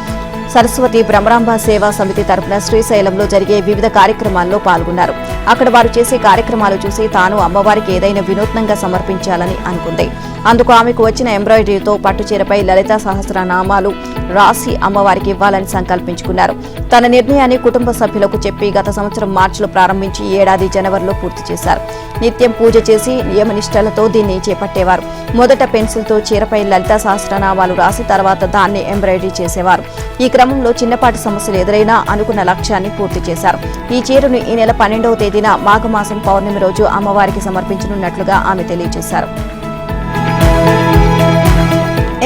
సరస్వతి భ్రమరాంబ సేవా సమితి తరపున శ్రీశైలంలో జరిగే వివిధ కార్యక్రమాల్లో పాల్గొన్నారు. అక్కడ వారు చేసే కార్యక్రమాలు చూసి తాను అమ్మవారికి ఏదైనా వినూత్నంగా సమర్పించాలని అనుకుంది. అందుకు ఆమెకు వచ్చిన ఎంబ్రాయిడరీతో పట్టుచీరపై లలితా సహస్రనామాలు రాసి అమ్మవారికి ఇవ్వాలని సంకల్పించుకున్నారు. తన నిర్ణయాన్ని కుటుంబ సభ్యులకు చెప్పి గత సంవత్సరం మార్చిలో ప్రారంభించి ఈ ఏడాది జనవరిలో పూర్తి చేశారు. నిత్యం పూజ చేసి నియమనిష్టలతో దీన్ని చేపట్టేవారు. మొదట పెన్సిల్తో చీరపై లలితా సహస్రనామాలు రాసి తర్వాత దాన్ని ఎంబ్రాయిడరీ చేసేవారు. ఈ క్రమంలో చిన్నపాటి సమస్యలు ఎదురైనా అనుకున్న లక్ష్యాన్ని పూర్తి చేశారు. ఈ చీరను ఈ నెల 12వ తేదీన మాఘమాసం పౌర్ణమి రోజు అమ్మవారికి సమర్పించనున్నట్లుగా ఆమె తెలియజేశారు.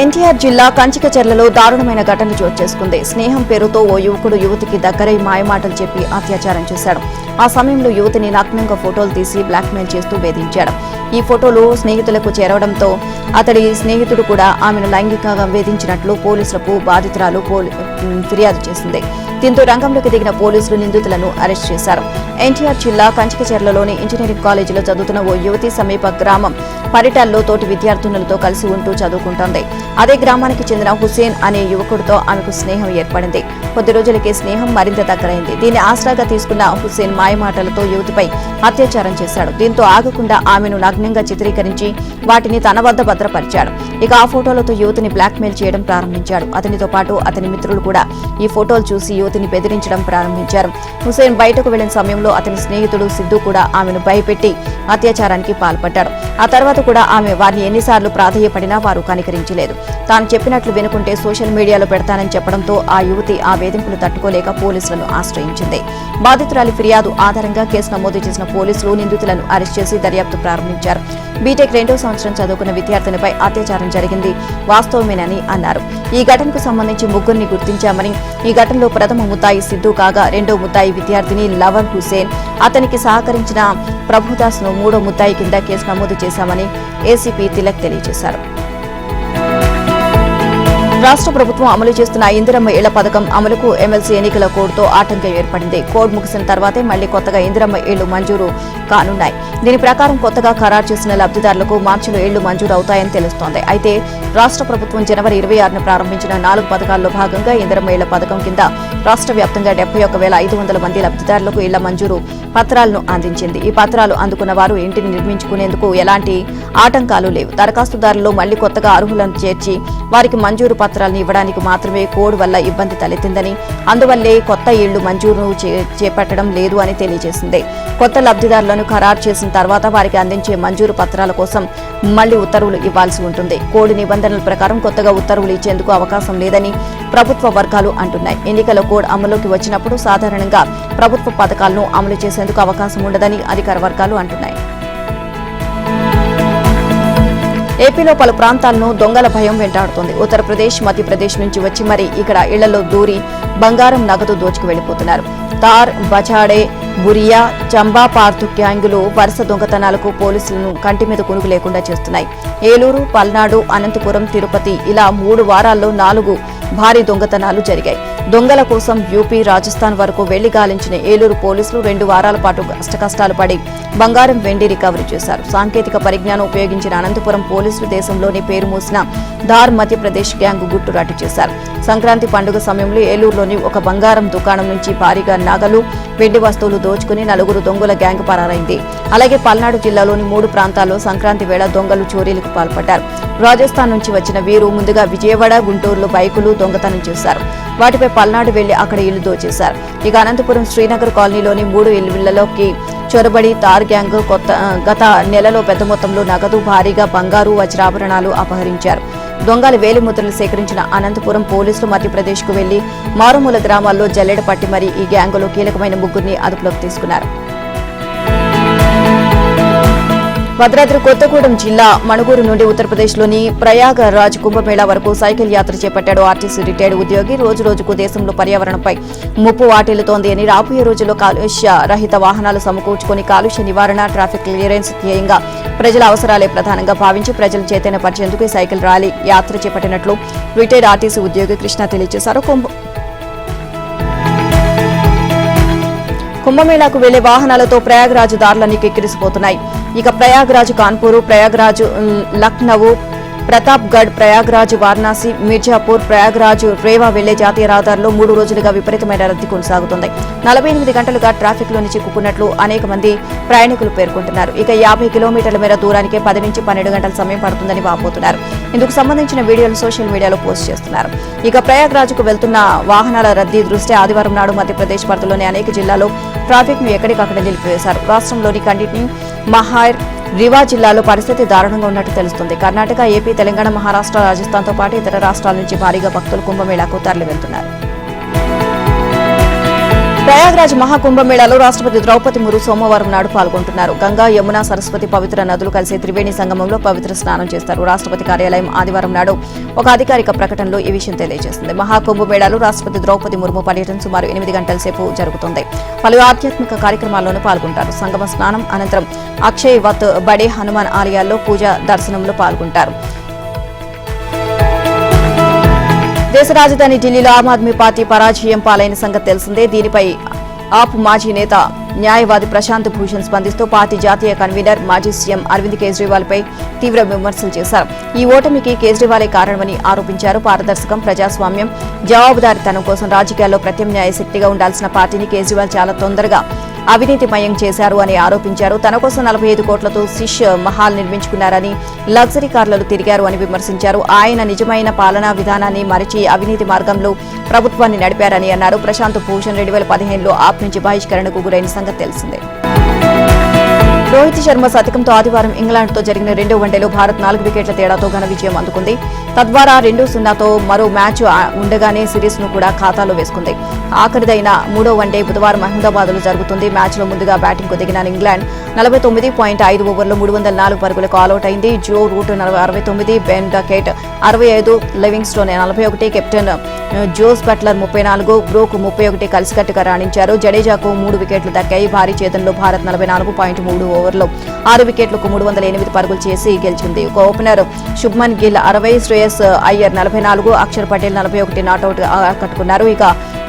ఎన్టీఆర్ జిల్లా కంచికచర్లలో దారుణమైన ఘటన చోటు చేసుకుంది. స్నేహం పేరుతో ఓ యువకుడు యువతికి దగ్గరై మాయమాటలు చెప్పి అత్యాచారం చేశాడు. ఆ సమయంలో యువతిని నగ్నంగా ఫోటోలు తీసి బ్లాక్మెయిల్ చేస్తూ వేధించాడు. ఈ ఫోటోలు స్నేహితులకు చేరడంతో అతడి స్నేహితుడు కూడా ఆమెను లైంగికంగా వేధించినట్లు పోలీసులకు బాధితురాలు ఫిర్యాదు చేసింది. దీంతో రంగంలోకి దిగిన పోలీసులు నిందితులను అరెస్ట్ చేశారు. ఎన్టీఆర్ జిల్లా కంచికచర్లలోని ఇంజనీరింగ్ కాలేజీలో చదువుతున్న ఓ యువతి సమీప గ్రామం పరిటాల్లో తోటి విద్యార్థినులతో కలిసి ఉంటూ చదువుకుంటోంది. అదే గ్రామానికి చెందిన హుసేన్ అనే యువకుడితో ఆమెకు స్నేహం ఏర్పడింది. కొద్ది రోజులకే స్నేహం మరింత దగ్గరైంది. దీన్ని ఆసరాగా తీసుకున్న హుసేన్ మాయమాటలతో యువతిపై అత్యాచారం చేశాడు. దీంతో ఆగకుండా ఆమెను నగ్నంగా చిత్రీకరించి వాటిని తన వద్ద భద్రపరిచాడు. ఇక ఆ ఫోటోలతో యువతిని బ్లాక్మెయిల్ చేయడం ప్రారంభించాడు. అతనితో పాటు అతని మిత్రులు కూడా ఈ ఫోటోలు చూసి యువతిని బెదిరించడం ప్రారంభించారు. హుసేన్ బయటకు వెళ్లిన సమయంలో అతని స్నేహితుడు సిద్ధు కూడా ఆమెను భయపెట్టి అత్యాచారానికి పాల్పడ్డాడు. ఆ తర్వాత కూడా ఆమె వారిని ఎన్నిసార్లు ప్రాధేయపడినా వారు కనికరించలేదు. తాను చెప్పినట్లు వినుకుంటే సోషల్ మీడియాలో పెడతానని చెప్పడంతో ఆ యువతి ఆ వేధింపులు తట్టుకోలేక పోలీసులను ఆశ్రయించింది. బాధితురాలి ఫిర్యాదు ఆధారంగా కేసు నమోదు చేసిన పోలీసులు నిందితులను అరెస్ట్ చేసి దర్యాప్తు ప్రారంభించారు. బీటెక్ 2వ సంవత్సరం చదువుకున్న విద్యార్థినిపై అత్యాచారం జరిగింది వాస్తవమేనని అన్నారు. ఈ ఘటనకు సంబంధించి ముగ్గురిని గుర్తించామని, ఈ ఘటనలో ప్రథమ ముద్దాయి సిద్ధు కాగా 2వ ముద్దాయి విద్యార్థిని లవర్ హుసేన్, అతనికి సహకరించిన ప్రభుదాస్ ను 3వ ముద్దాయి కింద కేసు నమోదు చేశామని ఏసీపీ తిలక్ తెలియజేశారు. రాష్ట్ర ప్రభుత్వం అమలు చేస్తున్న ఇందిరమ్మ ఇళ్ల పథకం అమలుకు ఎమ్మెల్సీ ఎన్నికల కోడ్తో ఆటంకం ఏర్పడింది. కోడ్ ముగిసిన తర్వాతే మళ్లీ కొత్తగా ఇందిరమ్మ ఇళ్లు మంజూరు కానున్నాయి. దీని ప్రకారం కొత్తగా ఖరారు చేసిన లబ్ధిదారులకు మార్చిలో ఇళ్లు మంజూరు అవుతాయని తెలుస్తోంది. అయితే రాష్ట్ర ప్రభుత్వం జనవరి 26న ప్రారంభించిన 4 పథకాల్లో భాగంగా ఇందిరమ్మ ఇళ్ల పథకం కింద రాష్ట్ర వ్యాప్తంగా 71,500 మంది లబ్ధిదారులకు ఇళ్ల మంజూరు పత్రాలను అందించింది. ఈ పత్రాలు అందుకున్న వారు ఇంటిని నిర్మించుకునేందుకు ఎలాంటి ఆటంకాలు లేవు. దరఖాస్తుదారుల్లో మళ్లీ కొత్తగా అర్హులను చేర్చి వారికి మంజూరు పత్రాలను ఇవ్వడానికి మాత్రమే కోడ్ వల్ల ఇబ్బంది తలెత్తిందని, అందువల్లే కొత్త ఇళ్లు మంజూరు చేపట్టడం లేదు అని తెలియజేసింది. కొత్త లబ్ధిదారులను ఖరారు చేసిన తర్వాత వారికి అందించే మంజూరు పత్రాల కోసం మళ్లీ ఉత్తర్వులు ఇవ్వాల్సి ఉంటుంది. కోడ్ నిబంధనల ప్రకారం కొత్తగా ఉత్తర్వులు ఇచ్చేందుకు అవకాశం లేదని ప్రభుత్వ వర్గాలు అంటున్నాయి. ఎన్నికల కోడ్ అమలులోకి వచ్చినప్పుడు సాధారణంగా ప్రభుత్వ పథకాలను అమలు చేసేందుకు అవకాశం ఉండదని అధికార వర్గాలు అంటున్నాయి. ఏపీలో పలు ప్రాంతాలను దొంగల భయం వెంటాడుతోంది. ఉత్తరప్రదేశ్, మధ్యప్రదేశ్ నుంచి వచ్చి మరి ఇక్కడ ఇళ్లలో దూరి బంగారం, నగదు దోచుకు వెళ్లిపోతున్నారు. తార్, బచాడే, బురియా, చంబా పార్తు గ్యాంగులు వరుస దొంగతనాలకు పోలీసులను కంటి మీద కునుగు లేకుండా చేస్తున్నాయి. ఏలూరు, పల్నాడు, అనంతపురం, తిరుపతి ఇలా 3 వారాల్లో 4 భారీ దొంగతనాలు జరిగాయి. దొంగల కోసం యూపీ, రాజస్థాన్ వరకు వెళ్లి గాలించిన ఏలూరు పోలీసులు 2 వారాల పాటు కష్టకష్టాలు పడి బంగారం, వెండి రికవరీ చేశారు. సాంకేతిక పరిజ్ఞానం ఉపయోగించిన అనంతపురం పోలీసులు దేశంలోని పేరు మోసిన ధార్ మధ్యప్రదేశ్ గ్యాంగ్ గుట్టురాటు చేశారు. సంక్రాంతి పండుగ సమయంలో ఏలూరులోని ఒక బంగారం దుకాణం నుంచి భారీగా నగలు, వెండి వస్తువులు దోచుకుని 4 దొంగల గ్యాంగ్ పరారైంది. అలాగే పల్నాడు జిల్లాలోని 3 ప్రాంతాల్లో సంక్రాంతి వేళ దొంగలు చోరీలకు పాల్పడ్డారు. రాజస్థాన్ నుంచి వచ్చిన వీరు ముందుగా విజయవాడ, గుంటూరులో బైకులు దొంగతనం చేశారు. వాటిపై పల్నాడు వెళ్లి అక్కడ ఇల్లు దోచేశారు. ఇక అనంతపురం శ్రీనగర్ కాలనీలోని 3 ఇళ్లలోకి చొరబడి తార్ గ్యాంగ్ గత నెలలో పెద్ద మొత్తంలో నగదు, భారీగా బంగారు, వజ్రాభరణాలు అపహరించారు. దొంగలు వేలిముద్రలు సేకరించిన అనంతపురం పోలీసులు మధ్యప్రదేశ్కు వెళ్లి మారుమూల గ్రామాల్లో జల్లెడ పట్టి మరీ ఈ గ్యాంగులో కీలకమైన 3 అదుపులోకి తీసుకున్నారు. భద్రాద్రి కొత్తగూడెం జిల్లా మణుగూరు నుండి ఉత్తరప్రదేశ్లోని ప్రయాగరాజ్ కుంభమేళా వరకు సైకిల్ యాత్ర చేపట్టాడు ఆర్టీసీ రిటైర్డ్ ఉద్యోగి. రోజురోజుకు దేశంలో పర్యావరణంపై ముప్పు వాటిల్లుతోంది అని, రాబోయే రోజుల్లో కాలుష్య రహిత వాహనాలు సమకూర్చుకుని కాలుష్య నివారణ, ట్రాఫిక్ క్లియరెన్స్ ధ్యేయంగా ప్రజల అవసరాలే ప్రధానంగా భావించి ప్రజలు చైతన్యపరిచేందుకు ఈ సైకిల్ ర్యాలీ యాత్ర చేపట్టినట్లు రిటైర్డ్ ఆర్టీసీ ఉద్యోగి కృష్ణ తెలియజేశారు. కుంభమేళాకు వెళ్లే వాహనాలతో ప్రయాగరాజ్ దారులన్నీ కిక్కిరిసిపోతున్నాయి. ఇక ప్రయాగరాజ్ కాన్పూర్, ప్రయాగరాజ్ లక్నవూ, ప్రతాప్గఢ్, ప్రయాగరాజ్ వారణాసి, మిర్జాపూర్, ప్రయాగరాజ్ రేవా వెళ్లే జాతీయ రహదారిలో 3 రోజులుగా విపరీతమైన రద్దీ కొనసాగుతోంది. 48 గంటలుగా ట్రాఫిక్ లోని చిక్కుకున్నట్లు అనేక మంది ప్రయాణికులు పేర్కొంటున్నారు. ఇక 50 కిలోమీటర్ల మేర దూరానికే 10 నుంచి 12 గంటల సమయం పడుతుందని వాపోతున్నారు. ఇందుకు సంబంధించిన వీడియోలు సోషల్ మీడియాలో పోస్ట్ చేస్తున్నారు. ఇక ప్రయాగరాజ్కు వెళ్తున్న వాహనాల రద్దీ దృష్ట్యా ఆదివారం నాడు మధ్యప్రదేశ్ పరిధిలోని అనేక జిల్లాల్లో ట్రాఫిక్ ను ఎక్కడికక్కడ నిలిపివేశారు. రాష్ట్రంలోని కంటిని, మహార్, రివా జిల్లాలో పరిస్థితి దారుణంగా ఉన్నట్టు తెలుస్తుంది. కర్ణాటక, ఏపీ, తెలంగాణ, మహారాష్ట్ర, రాజస్థాన్తో పాటు ఇతర రాష్ట్రాల నుంచి భారీగా భక్తులు కుంభమేళాకు తరలి వెళ్తున్నారు. ప్రయాగరాజ్ మహాకుంభమేళాలో రాష్ట్రపతి ద్రౌపది ముర్ము సోమవారం నాడు పాల్గొంటున్నారు. గంగా, యమున, సరస్వతి పవిత్ర నదులు కలిసే త్రివేణి సంగమంలో పవిత్ర స్నానం చేస్తారు. రాష్ట్రపతి కార్యాలయం ఆదివారం నాడు ఒక అధికారిక ప్రకటనలో ఈ విషయం తెలియజేసింది. మహాకుంభమేళాలో రాష్ట్రపతి ద్రౌపది ముర్ము పర్యటన సుమారు 8 గంటల సేపు జరుగుతుంది. పలు ఆధ్యాత్మిక కార్యక్రమాల్లోనూ పాల్గొంటారు. సంగమ స్నానం అనంతరం అక్షయ్ వత్, బడే హనుమాన్ ఆలయాల్లో పూజ, దర్శనంలో పాల్గొంటారు. దేశ రాజధాని ఢిల్లీలో ఆమ్ ఆద్మీ పార్టీ పరాజయం పాలైన సంగతి తెలిసిందే. దీనిపై ఆప్ మాజీ నేత, న్యాయవాది ప్రశాంత్ భూషణ్ స్పందిస్తూ పార్టీ జాతీయ కన్వీనర్, మాజీ సీఎం అరవింద్ కేజ్రీవాల్ పై తీవ్ర విమర్శలు చేశారు. ఈ ఓటమికి కేజ్రీవాలే కారణమని ఆరోపించారు. పారదర్శకం, ప్రజాస్వామ్యం, జవాబుదారీతనం కోసం రాజకీయాల్లో ప్రత్యామ్నాయ శక్తిగా ఉండాల్సిన పార్టీని కేజ్రీవాల్ చాలా తొందరగా అవినీతిమయం చేశారు అని ఆరోపించారు. తన కోసం 45 కోట్లతో శిష్ మహాల్ నిర్మించుకున్నారని, లగ్జరీ కార్లలో తిరిగారు అని విమర్శించారు. ఆయన నిజమైన పాలనా విధానాన్ని మరిచి అవినీతి మార్గంలో ప్రభుత్వాన్ని నడిపారని అన్నారు. ప్రశాంత్ భూషణ్ 2015లో ఆప్ నుంచి బహిష్కరణకు గురైన సంగతి తెలిసిందే. రోహిత్ శర్మ శతకంతో ఆదివారం ఇంగ్లాండ్తో జరిగిన 2వ వన్డేలో భారత్ 4 వికెట్ల తేడాతో ఘన విజయం అందుకుంది. తద్వారా 2-0తో మరో మ్యాచ్ ఉండగానే సిరీస్ను కూడా ఖాతాలో వేసుకుంది. ఆఖరిదైన 3వ వన్డే బుధవారం అహ్మదాబాద్లో జరుగుతుంది. మ్యాచ్లో ముందుగా బ్యాటింగ్కు దిగిన ఇంగ్లాండ్ 49.5 ఓవర్లో 304 పరుగులకు ఆలౌట్ అయింది. Joe Root 69, Ben Duckett 65, Livingstone 41, captain Jos Buttler 34, Brook 31 కలిసికట్టుగా రాణించారు. జడేజాకు 3 వికెట్లు దక్కాయి. భారీ ఛేదనలో భారత్ 44.3 ఓవర్లో 6 వికెట్లకు 308 పరుగులు చేసి గెలిచింది. ఒక ఓపెనర్ శుభ్మన్ గిల్ 60, శ్రేయస్ అయ్యర్ 44, అక్షర్ పటేల్ 41 నాటౌట్ ఆకట్టుకున్నారు. ఇక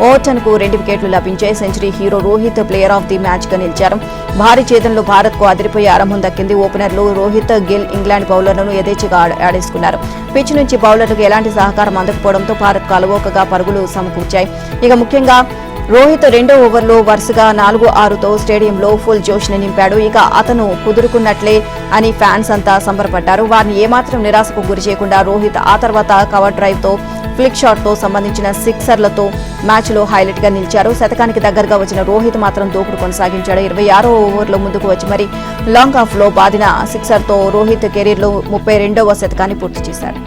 ఓవర్టన్ కు 2 వికెట్లు లభించాయి. Century hero Rohit player of the match గా నిలిచారు. భారీ ఛేదనలో భారత్ కు అదిరిపోయే ఆరంభం దక్కింది. ఓపెనర్లు రోహిత్, గిల్ ఇంగ్లాండ్ బౌలర్లను యథేచ్ఛగా ఆడేసుకున్నారు. పిచ్ నుంచి బౌలర్లకు ఎలాంటి సహకారం అందకపోవడంతో భారత్ కు అలవోకగా పరుగులు సమకూర్చాయి. ఇక ముఖ్యంగా రోహిత్ రెండో ఓవర్లో వరుసగా 4-6తో స్టేడియంలో ఫుల్ జోష్ ని నింపాడు. ఇక అతను కుదురుకున్నట్లే అని ఫ్యాన్స్ అంతా సంబరపడ్డారు. వారిని ఏమాత్రం నిరాశకు గురి చేయకుండా రోహిత్ ఆ తర్వాత కవర్ డ్రైవ్ తో ఫ్లిక్ షాట్ తో సంబంధించిన సిక్సర్లతో మ్యాచ్ లో హైలైట్ గా నిలిచారు. శతకానికి దగ్గరగా వచ్చిన రోహిత్ మాత్రం దూకుడు కొనసాగించాడు. 26వ ఓవర్లో ముందుకు వచ్చి మరి లాంగ్ ఆఫ్ లో బాదిన సిక్సర్ తో రోహిత్ కెరీర్ లో 32వ శతకాన్ని పూర్తి చేశాడు.